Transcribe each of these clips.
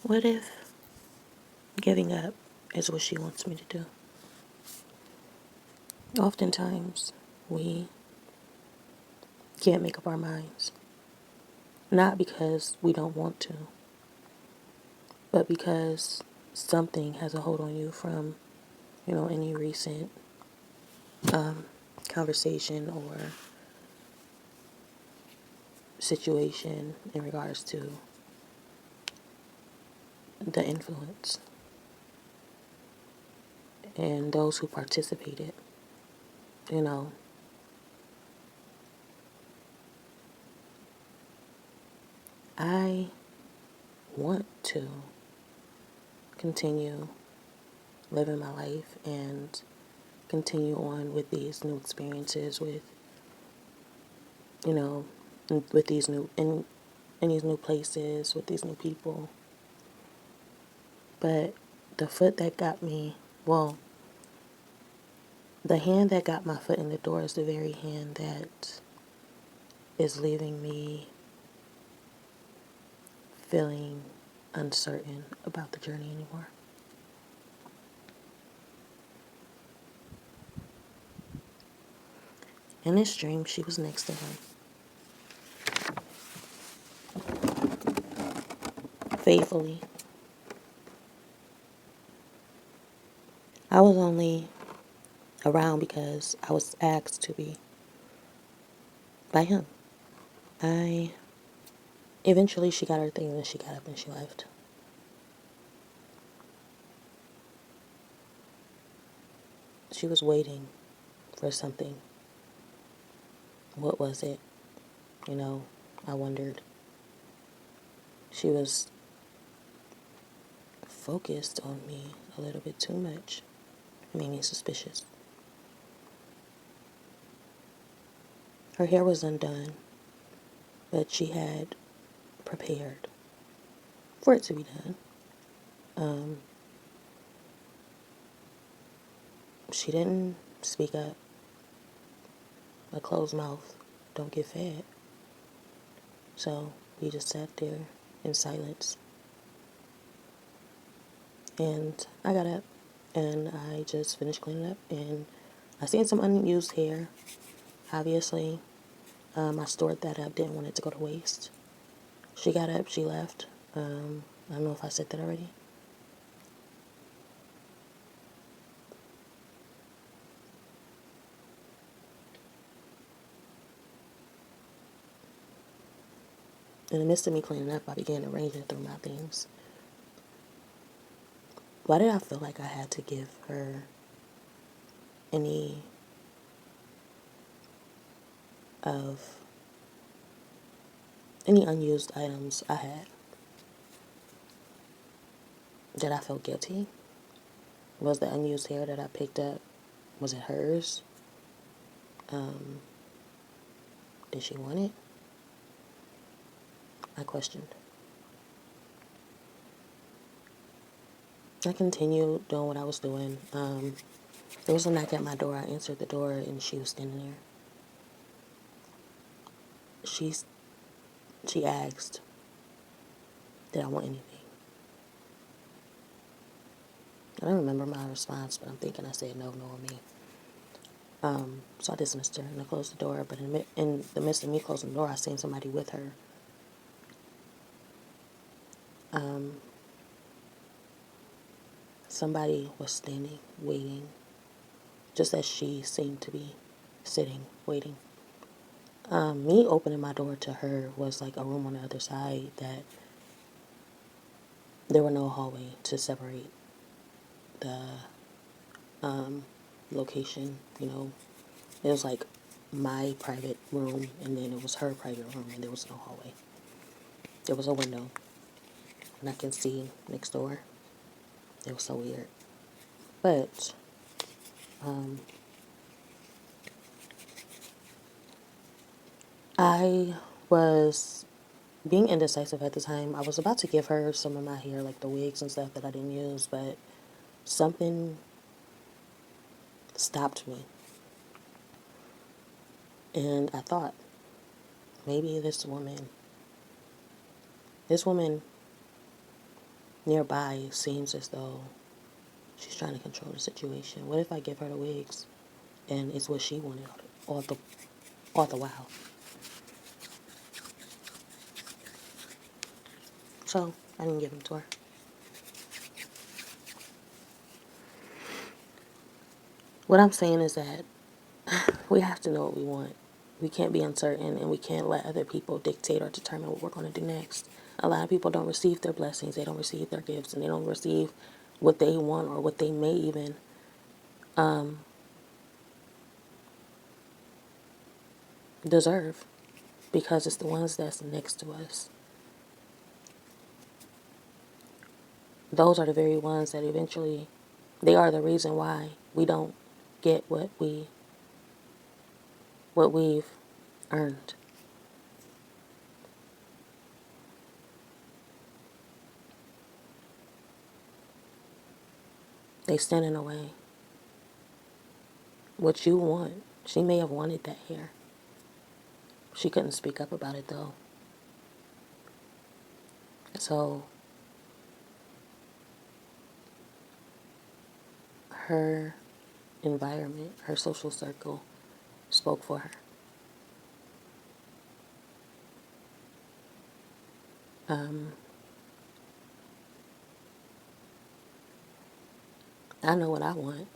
What if giving up is what she wants me to do? Oftentimes, we can't make up our minds. Not because we don't want to, but because something has a hold on you from, any recent conversation or situation in regards to the influence and those who participated. You know, I want to continue living my life and continue on with these new experiences, you know, with these in these new places, with these new people. But the foot that got me, well, the hand that got my foot in the door is the very hand that is leaving me feeling uncertain about the journey anymore. In this dream, she was next to him, faithfully. I was only around because I was asked to be by him. I Eventually she got her things and she got up and she left. She was waiting for something. What was it? I wondered. She was focused on me a little bit too much. It made me suspicious. Her hair was undone, but she had prepared for it to be done. She didn't speak up. A closed mouth don't get fed. So we just sat there in silence. And I got up and I just finished cleaning up and I seen some unused hair. Obviously, I stored that up, didn't want it to go to waste. She got up, she left. I don't know if I said that already. In the midst of me cleaning up, I began arranging through my things. Why did I feel like I had to give her any unused items I had? Did I feel guilty? Was the unused hair that I picked up, was it hers? Did she want it? I questioned. I continued doing what I was doing. There was a knock at my door. I answered the door and she was standing there. She asked, did I want anything? I don't remember my response, but I'm thinking I said no, knowing me. So I dismissed her and I closed the door. But in the midst of me closing the door, I seen somebody with her. Somebody was standing, waiting, just as she seemed to be sitting, waiting. Me opening my door to her was like a room on the other side that there were no hallway to separate the location. It was like my private room and then it was her private room and there was no hallway. There was a window and I can see next door. It was so weird. But I was being indecisive at the time. I was about to give her some of my hair, like the wigs and stuff that I didn't use, but something stopped me. And I thought, maybe this woman nearby, it seems as though she's trying to control the situation. What if I give her the wigs and it's what she wanted all the while? So I didn't give them to her. What I'm saying is that we have to know what we want. We can't be uncertain, and we can't let other people dictate or determine what we're going to do next. A lot of people don't receive their blessings, they don't receive their gifts, and they don't receive what they want or what they may even deserve, because it's the ones that's next to us. Those are the very ones that eventually, they are the reason why we don't get what we've earned. They stand in the way. What you want, she may have wanted that hair. She couldn't speak up about it though. So her environment, her social circle spoke for her. I know what I want,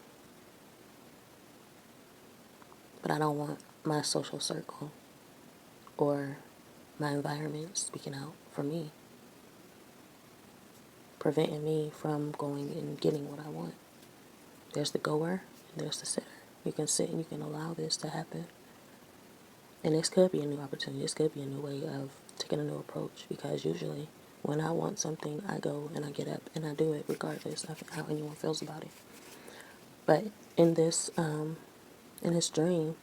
but I don't want my social circle or my environment speaking out for me, preventing me from going and getting what I want. There's the goer and there's the sitter. You can sit and you can allow this to happen. And this could be a new opportunity. This could be a new way of taking a new approach, because usually when I want something, I go and I get up and I do it regardless of how anyone feels about it. But in this dream,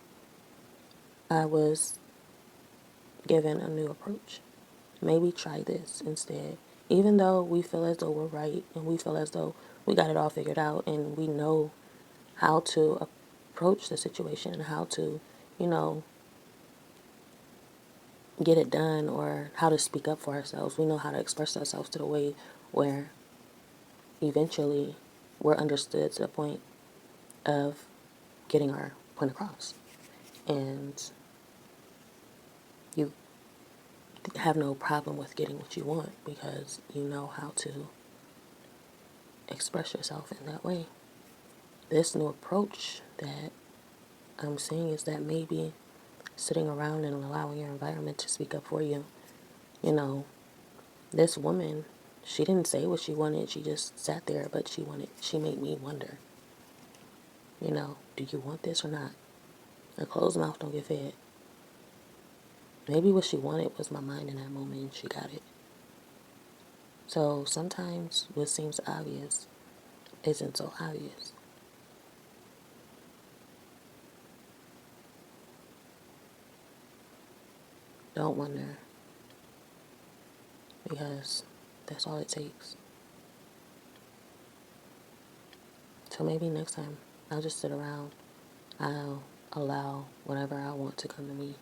I was given a new approach. Maybe try this instead. Even though we feel as though we're right and we feel as though we got it all figured out and we know how to approach the situation and how to, you know, get it done, or how to speak up for ourselves. We know how to express ourselves to the way where eventually we're understood to the point of getting our point across. And you have no problem with getting what you want because you know how to express yourself in that way. This new approach that I'm seeing is that maybe sitting around and allowing your environment to speak up for you. You know, this woman, she didn't say what she wanted, she just sat there, but she made me wonder, you know, do you want this or not? A closed mouth don't get fed. Maybe what she wanted was my mind in that moment and she got it. So sometimes what seems obvious isn't so obvious. Don't wonder, because that's all it takes. So maybe next time I'll just sit around. I'll allow whatever I want to come to me.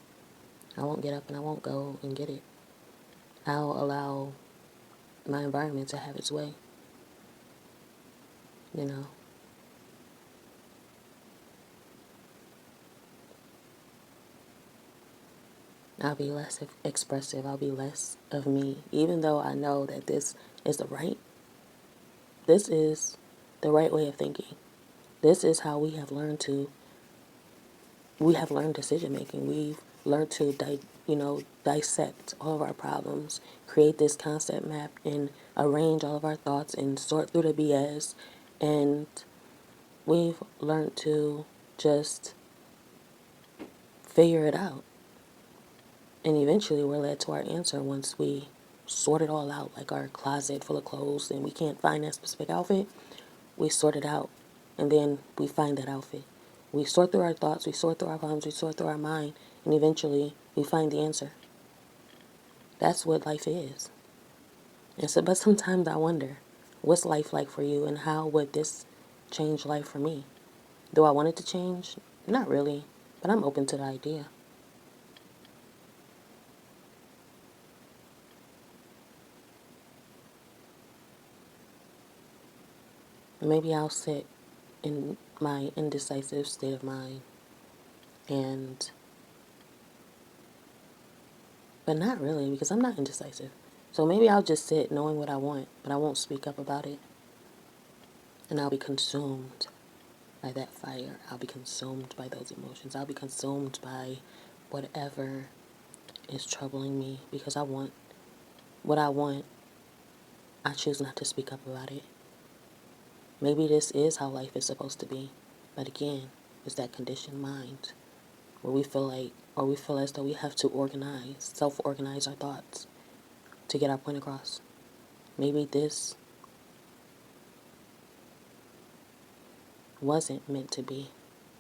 I won't get up and I won't go and get it. I'll allow my environment to have its way. You know, I'll be less expressive. I'll be less of me, even though I know that is this is the right way of thinking. This is how we have learned decision making. We've learned to dissect all of our problems, create this concept map, and arrange all of our thoughts and sort through the BS. And we've learned to just figure it out. And eventually we're led to our answer once we sort it all out, like our closet full of clothes and we can't find that specific outfit. We sort it out and then we find that outfit. We sort through our thoughts, we sort through our problems, we sort through our mind, and eventually we find the answer. That's what life is. And so, but sometimes I wonder, what's life like for you and how would this change life for me? Do I want it to change? Not really, but I'm open to the idea. maybe I'll sit in my indecisive state of mind and, but not really, because I'm not indecisive. So maybe I'll just sit knowing what I want, but I won't speak up about it. And I'll be consumed by that fire. I'll be consumed by those emotions. I'll be consumed by whatever is troubling me, because I want what I want. I choose not to speak up about it. Maybe this is how life is supposed to be. But again, it's that conditioned mind where we feel like, or we feel as though we have to self-organize our thoughts to get our point across. Maybe this wasn't meant to be.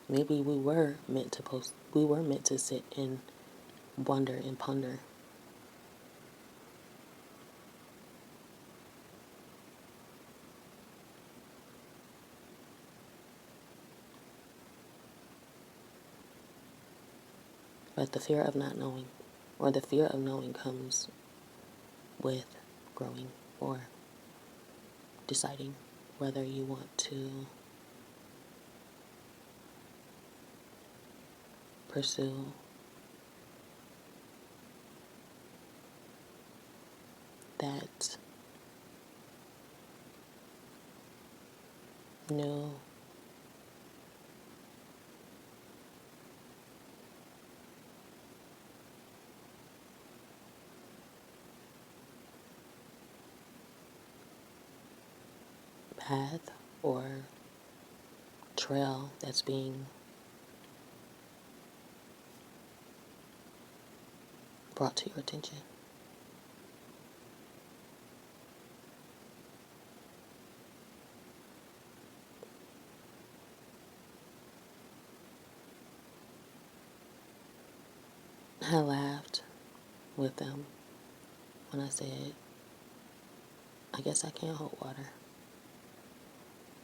Maybe we were meant to sit and wonder and ponder. But the fear of not knowing, or the fear of knowing, comes with growing or deciding whether you want to pursue that new path or trail that's being brought to your attention. I laughed with them when I said, I guess I can't hold water.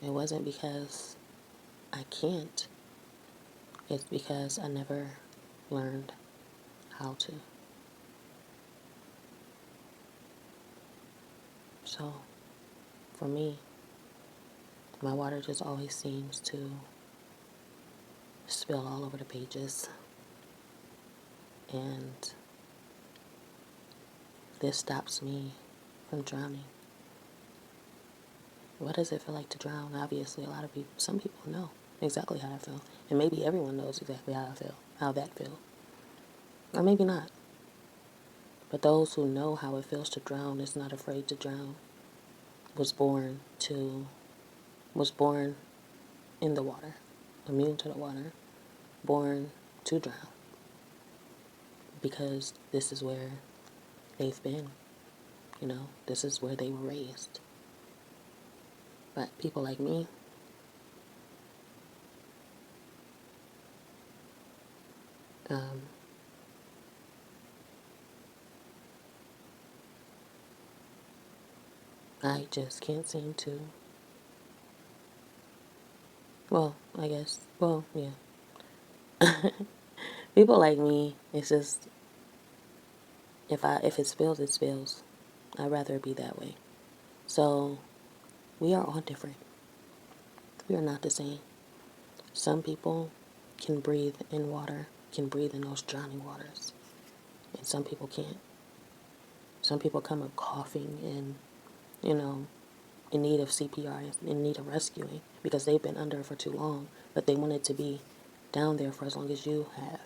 It wasn't because I can't, it's because I never learned how to. So, for me, my water just always seems to spill all over the pages. And this stops me from drowning. What does it feel like to drown? Obviously, some people know exactly how I feel. And maybe everyone knows exactly how I feel, how that feels. Or maybe not. But those who know how it feels to drown, is not afraid to drown, was born in the water, immune to the water, born to drown. Because this is where they've been. This is where they were raised. But people like me, I just can't seem to. Well, I guess. Well, yeah. People like me, it's just, if it spills, it spills. I'd rather it be that way. So we are all different. We are not the same. Some people can breathe in water, can breathe in those drowning waters, and some people can't. Some people come up coughing and, in need of CPR, in need of rescuing, because they've been under for too long, but they wanted to be down there for as long as you have.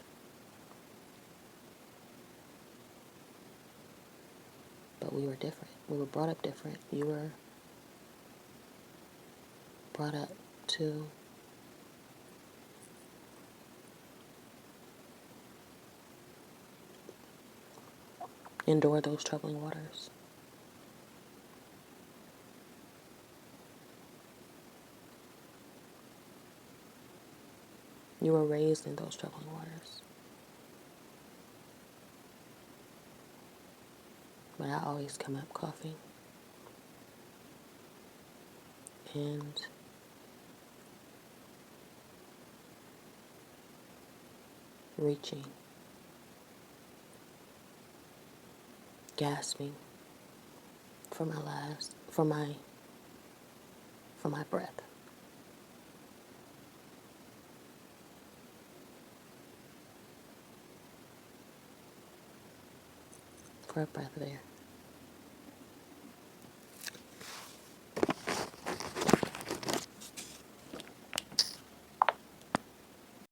But we were different. We were brought up different. You were brought up to endure those troubling waters. You were raised in those troubling waters. But I always come up coughing and reaching, gasping for my breath. for a breath of air.